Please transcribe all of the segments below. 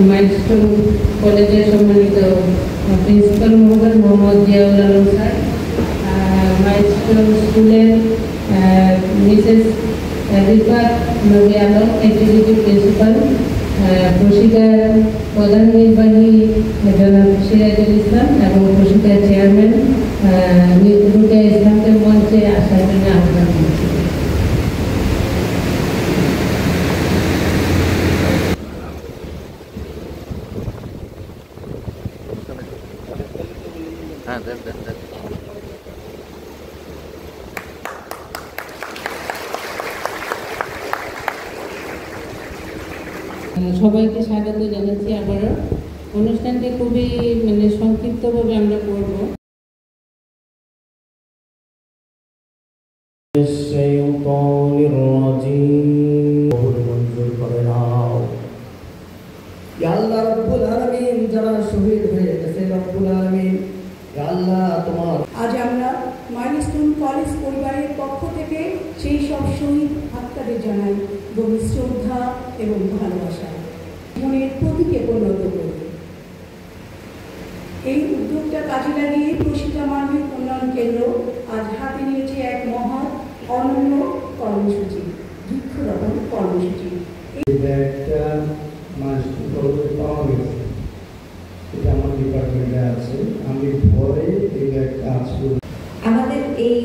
Milestone কলেজের সম্মানিত principal মহোদয় মোহাম্মদ জিয়াউল আলম স্যার, মাইলস্টোন স্কুলের মিসেস রিফাত নবী আলম এক্সিকিউটিভ প্রিন্সিপাল, প্রশিকার প্রধান নির্বাহী জনাব সিরাজুল ইসলাম এবং প্রশিকার চেয়ারম্যান রুকিয়া ইসলামকে মঞ্চে আসার জন্য আহ্বান করছি। সবাইকে স্বাগত জানাচ্ছি আবারও। অনুষ্ঠানটি খুবই সংক্ষিপ্তভাবে আমরা করব। আল্লাহ রব্বুল আলামিন যারা শহীদ হয়ে গেছে, রব্বুল আলামিন আল্লাহ তোমার আজ আমরা মাইলস্টোন কলেজ পরিবারের পক্ষ থেকে সেই সব শহীদ আত্মাদের জানাই গভীর শ্রদ্ধা এবং ভালোবাসা, মনের প্রতীকে পরিণত করি। এই উদ্যোগটা কাজে লাগিয়ে প্রশিকা মানবিক উন্নয়ন কেন্দ্র আজ হাতে নিয়েছে এক মহৎ অনন্য কর্মসূচি, বৃক্ষরোপণ কর্মসূচি। একটা মাইলস্টোন কলেজে পাওয়া গেছে, এটা আমার ডিপার্টমেন্টে আছে। আমি পরে এই কাজ করি। আমাদের এই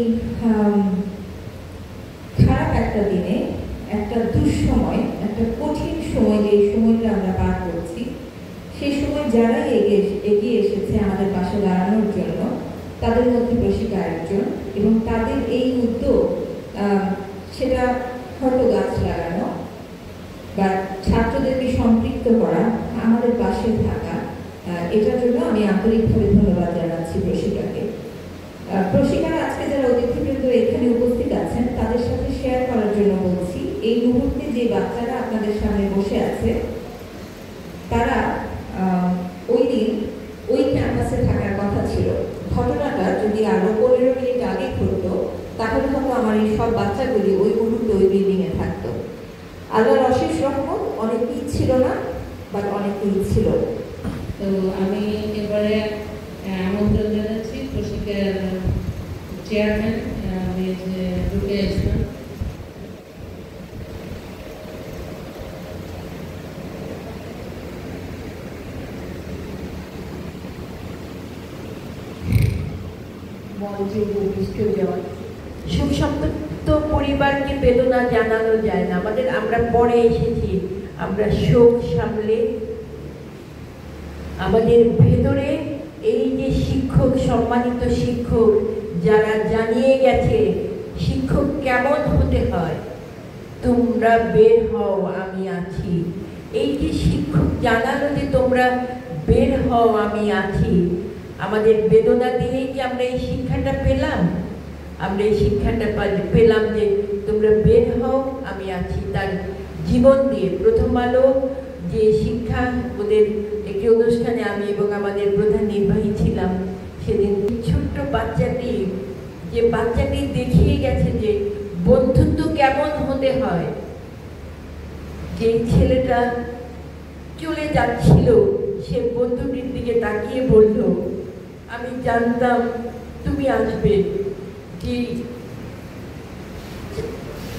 খারাপ একটা দিনে, একটা দুঃসময়, একটা কঠিন সময়, যে সময়টা আমরা পার করছি, সেই সময় যারা এগিয়ে এসেছে আমাদের পাশে দাঁড়ানোর জন্য, তাদের মধ্যে প্রশিকা একজন, এবং তাদের এই উদ্যোগ, সেটা হয়তো গাছ লাগানো বা ছাত্রদেরকে সম্পৃক্ত করা, আমাদের পাশে থাকা, এটার জন্য আমি আন্তরিকভাবে ধন্যবাদ জানাচ্ছি প্রশিকাকে। প্রশিকার আজকে যারা অতিথিবৃন্দ এখানে উপস্থিত আছেন, তাদের সাথে শেয়ার করার জন্য বলছি, এই মুহূর্তে যে বাচ্চারা আপনাদের সামনে বসে আছে, তারা ওই দিন ওই ক্যাম্পাসে থাকার কথা ছিল। ঘটনাটা যদি আরো 15 মিনিট আগে ঘটতো, তাহলে হয়তো আমার এই সব বাচ্চাগুলি ওই মুহূর্তে ওই বিল্ডিংয়ে থাকতো। আল্লাহর অশেষ রহমত, অনেকেই ছিল না, বাট অনেকেই ছিল। তো আমি এবারে আমন্ত্রণ জানাচ্ছি প্রশিকার চেয়ারম্যান রুকিয়া ইসলাম। শোকসন্তপ্ত পরিবারকে বেদনা জানানো যায় না। আমরা পরে এসেছি, আমরা শোক সামলে আমাদের ভেতরে এই যে শিক্ষক, সম্মানিত শিক্ষক যারা জানিয়ে গেছে শিক্ষক কেমন হতে হয়, তোমরা বের হও আমি আছি, এই যে শিক্ষক জানালো যে তোমরা বের হও আমি আছি, আমাদের বেদনা দিয়েই কি আমরা এই শিক্ষাটা পেলাম? আমরা এই শিক্ষাটা পেলাম যে তোমরা বের হও আমি আছি। তার জীবন দিয়ে প্রথম আলো যে শিক্ষা, ওদের একটি অনুষ্ঠানে আমি এবং আমাদের প্রধান নির্বাহী ছিলাম সেদিন। ছোট্ট বাচ্চাটি, যে বাচ্চাটি দেখিয়ে গেছে যে বন্ধুত্ব কেমন হতে হয়। যে ছেলেটা চলে যাচ্ছিল, সে বন্ধুটির দিকে তাকিয়ে বলল, আমি জানতাম তুমি আসবে। যে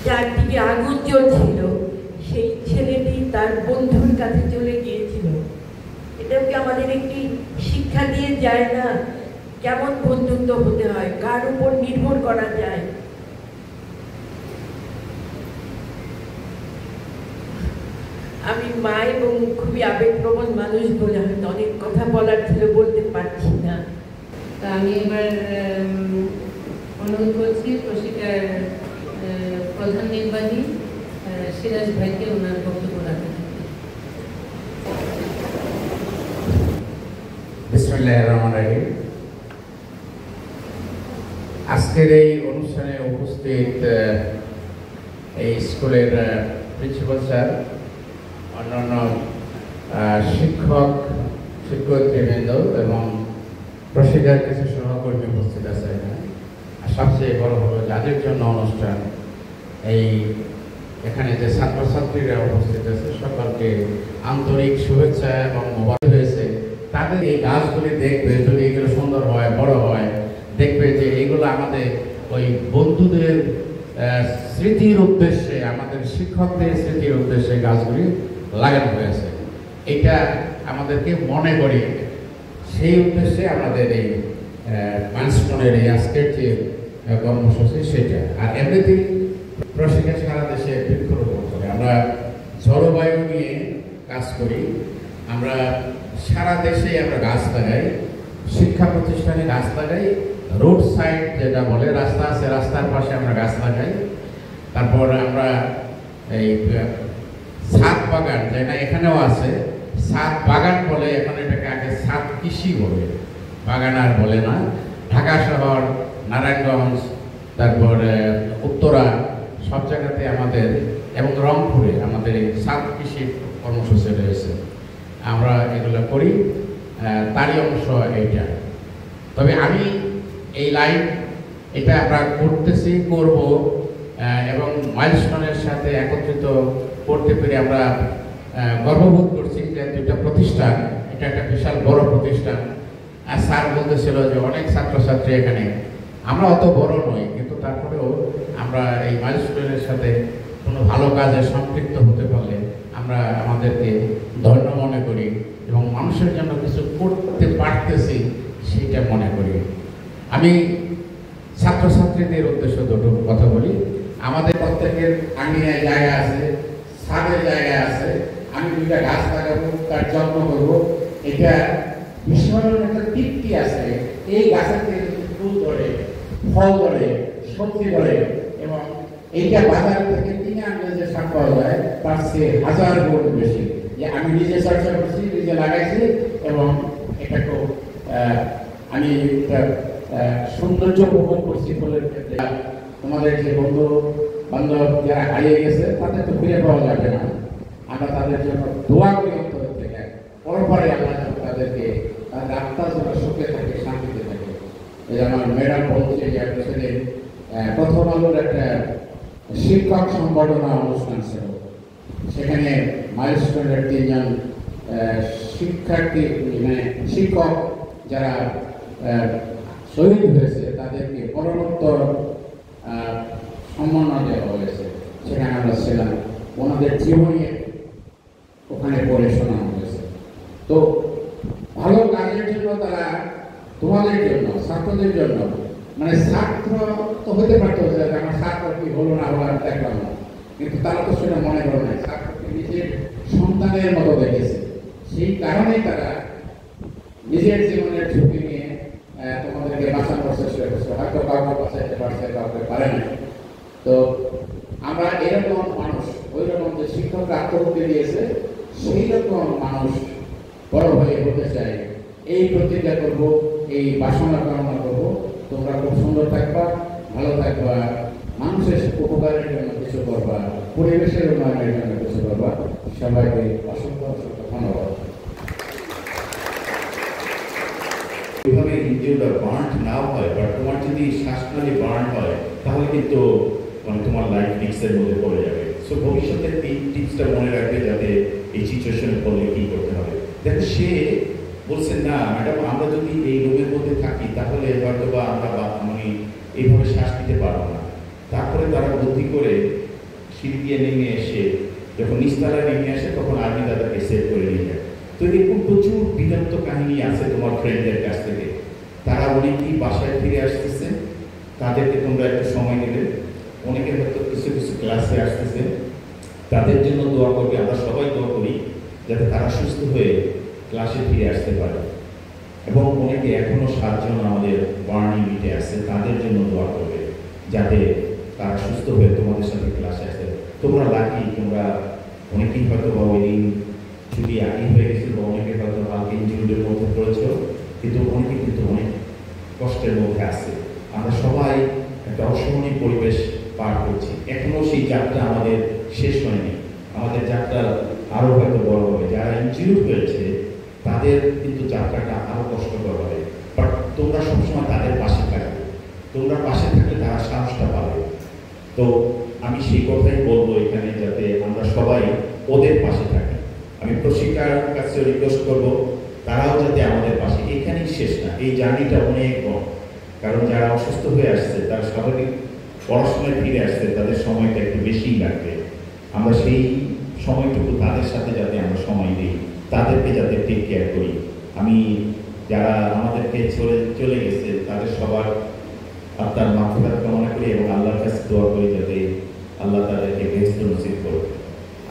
যার দিকে আগুন জ্বলছিল, সেই ছেলেটি তার বন্ধুর কাছে চলে গিয়েছিল। এটাকে আমাদের একটি শিক্ষা দিয়ে যায় না, কেমন বন্ধুত্ব হতে হয়, কার উপর নির্ভর করা যায়। আমি মা এবং খুবই আবেগপ্রবণ মানুষ বলে হয়তো অনেক কথা বলার ছিল, বলতে পারছি না। তা আমি এবার অনুরোধ করছি প্রশিকার প্রধান নির্বাহী সিরাজ ভাইকে ওনার বক্তব্য রাখেন। বিসমিল্লাহির রহমানির রহিম। আজকের এই অনুষ্ঠানে উপস্থিত এই স্কুলের প্রিন্সিপাল স্যার, অন্যান্য শিক্ষক, শিক্ষয়িত্রীবৃন্দ এবং প্রশিকার কিছু সহকর্মী উপস্থিত আছে। সবচেয়ে বড় হলো যাদের জন্য অনুষ্ঠান, এই এখানে যে ছাত্রছাত্রীরা উপস্থিত আছে সকলকে আন্তরিক শুভেচ্ছা এবং মোবারক হয়েছে। তাদের এই গাছগুলি দেখবে, যদি এগুলো সুন্দর হয়, বড় হয়, দেখবে যে এগুলো আমাদের ওই বন্ধুদের স্মৃতির উদ্দেশ্যে, আমাদের শিক্ষকদের স্মৃতির উদ্দেশ্যে গাছগুলি লাগানো হয়েছে। এটা আমাদেরকে মনে করি, সেই উদ্দেশ্যে আমাদের এই মাইলস্টোনের এই আজকের যে কর্মসূচি সেটা। আর এমনিতেই প্রশিক্ষণ সারা দেশে বৃক্ষরোপণ করে, আমরা জলবায়ু নিয়ে কাজ করি, আমরা সারা দেশে আমরা গাছ লাগাই, শিক্ষা প্রতিষ্ঠানে গাছ লাগাই, রোড সাইড যেটা বলে, রাস্তা আছে রাস্তার পাশে আমরা গাছ লাগাই। তারপর আমরা এই ছাদ বাগান, যেটা এখানেও আছে, ছাদ বাগান বলে, এখন এটাকে আগে ছাদ কৃষি বলে, বাগান আর বলে না। ঢাকা শহর, নারায়ণগঞ্জ, তারপর উত্তরা, সব জায়গাতে আমাদের এবং রংপুরে আমাদের এই ছাদ কৃষি কর্মসূচি রয়েছে, আমরা এগুলো করি, তারই অংশ এইটা। তবে আমি এই লাইন এটা আমরা করতেছি, করব, এবং মাইলস্টোনের সাথে একত্রিত করতে পেরে আমরা গর্ববোধ করছি যে দুইটা প্রতিষ্ঠান, এটা একটা বিশাল বড় প্রতিষ্ঠান। আর স্যার বলতেছিল যে অনেক ছাত্রছাত্রী এখানে, আমরা অত বড় নই, কিন্তু তারপরেও আমরা এই মাইলস্টোনের সাথে কোনো ভালো কাজে সম্পৃক্ত হতে পারলে আমরা আমাদেরকে ধন্য মনে করি এবং মানুষের জন্য কিছু করতে পারতেছি সেইটা মনে করি। আমি ছাত্রছাত্রীদের উদ্দেশ্যে দুটো কথা বলি। আমাদের প্রত্যেকের আঙিনায় জায়গা আছে, ছাদের জায়গা আছে, আমি দুইটা গাছ লাগাবো, তার যত্ন করবো, এটা ভীষণ একটা তৃপ্তি আছে। এই গাছের থেকে ফুল ধরে, ফল ধরে, সবজি ধরে, এবং এইটা বাজার থেকে কিনে আনলে যে শাক পাওয়া যায় তার চেয়ে 1000 গুণ বেশি। যে আমি নিজে চর্চা করছি, নিজে লাগাইছি, এবং এটা খুব আমি সৌন্দর্য উপভোগ করছি ফুলের ক্ষেত্রে। তোমাদের যে বন্ধু বান্ধব যারা হারিয়ে গেছে তাদের তো ফিরে পাওয়া যাবে না, আমরা তাদের জন্য দোয়া করি অন্তর থেকে, পরপরে আমরা তাদেরকে তাদের আত্মার জন্য সুখে থাকে, শান্তিতে থাকে। এই আমার ম্যাডাম বলছে যে আসলে প্রথম আলোর একটা শিক্ষক সংবর্ধনা অনুষ্ঠান ছিল, সেখানে মাইলস্টোনের 3 জন শিক্ষার্থী, মানে শিক্ষক যারা শহীদ হয়েছে তাদেরকে মরণোত্তর সম্মাননা দেওয়া হয়েছে। সেখানে আমরা ছিলাম, ওনাদের জীবনী ওখানে পড়ে শোনানো হয়েছে। তো ভালো কাজের জন্য তারা, তোমাদের জন্য, ছাত্রদের জন্য, মানে ছাত্র তো হতে পারতো যে আমার ছাত্র কি হলো না হলো আর দেখলাম না, কিন্তু তারা তো সেটা মনে করে নাই, ছাত্রকে নিজের সন্তানের মতো দেখেছে। সেই কারণেই তারা নিজের জীবনের ঝুঁকি নিয়ে তোমাদেরকে বাঁচানোর চেষ্টা করছে, হয়তো কাউকে বাঁচাইতে পারছে, কাউকে পারে না। তো আমরা এরকম মানুষ, ওই রকম যে শিক্ষকরা আত্মহত্যা দিয়েছে, সেই রকম মানুষ বড় হয়ে হতে চাই, এই প্রতিজ্ঞা করব, এই বাসনা কামনা করব। তোমরা খুব সুন্দর থাকবা, ভালো থাকবা, মানুষের উপকারের জন্য কিছু করবা, পরিবেশের উন্নয়নের জন্য কিছু করবা। সবাইকে অসংখ্য অসংখ্য ধন্যবাদ। এভাবে ইন্দ্রিয়টা বার্ন না হয়, বা তোমার যদি শ্বাসনালী বার্ন হয়, তাহলে কিন্তু মানে তোমার লাইফ রিস্কের মধ্যে পড়ে যাবে। সো ভবিষ্যতে এই টিপসটা মনে রাখবে, যাতে এই সিচুয়েশনে পড়লে কী করতে হবে। দেখো, সে বলছে না ম্যাডাম, আমরা যদি এই রুমের মধ্যে থাকি তাহলে হয়তো বা আমরা মানে এইভাবে শ্বাস নিতে পারবো না। তারপরে তারা বুদ্ধি করে সিঁড়ি দিয়ে নেমে এসে, যখন নিচতলায় নেমে আসে, তখন আর্মি তাদেরকে সেভ করে নিয়ে যায়। তো এরকম প্রচুর বিরক্ত কাহিনী আছে তোমার ফ্রেন্ডদের কাছ থেকে। তারা অনেকেই বাসায় ফিরে আসতেছে, তাদেরকে তোমরা একটু সময় দেবে। অনেকে হয়তো কিছু কিছু ক্লাসে আসতেছে, তাদের জন্য দোয়া করবে। আমরা সবাই দোয়া করি যাতে তারা সুস্থ হয়ে ক্লাসে ফিরে আসতে পারে। এবং অনেকে এখনও 7 জন আমাদের বার্ন ইউনিটে আছে, তাদের জন্য দোয়া করবে যাতে তারা সুস্থ হয়ে তোমাদের সাথে ক্লাসে আসে। তোমরা লাকি, তোমরা অনেকেই হয়তো বা ওই দিন ছুটি আগেই হয়ে গেছিল, বা অনেকে হয়তো হালকা ইনজিউরির মধ্যে পড়েছিল, কিন্তু অনেকে কিন্তু অনেক কষ্টের মধ্যে আছে। আমরা সবাই একটা অসহনীয় পরিবেশ পার করছি। এখনও সেই যাত্রা আমাদের শেষ হয়নি, আমাদের যাত্রা আরও হয়তো বড় হবে। যারা ইনজিউর হয়েছে তাদের কিন্তু যাত্রাটা আরও কষ্টকর হবে। বাট তোমরা সবসময় তাদের পাশে থাকবে, তোমরা পাশে থাকলে তারা সাহসটা পাবে। তো আমি আমি সেই কথাই বলবো এখানে, যাতে আমরা সবাই ওদের পাশে থাকি। আমি প্রশিক্ষার কাছে রিকোয়েস্ট করবো তারাও যাতে আমাদের পাশে, এখানেই শেষ না, এই জার্নিটা অনেক বড়। কারণ যারা অসুস্থ হয়ে আসছে তারা স্বাভাবিক পড়াশোনায় ফিরে আসছে, তাদের সময়টা একটু বেশিই লাগবে। আমরা সেই সময়টুকু তাদের সাথে যাতে আমরা সময় দিই, তাদেরকে যাতে টেক কেয়ার করি। আমি যারা আমাদেরকে চলে গেছে তাদের সবার আত্মার মাগফিরাত কামনা করি এবং আল্লাহর কাছে দোয়া করি যাতে আল্লাহ তাদেরকে বেহেশত নসিব করে।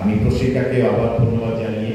আমি প্রশিক্ষাকে আবার ধন্যবাদ জানিয়ে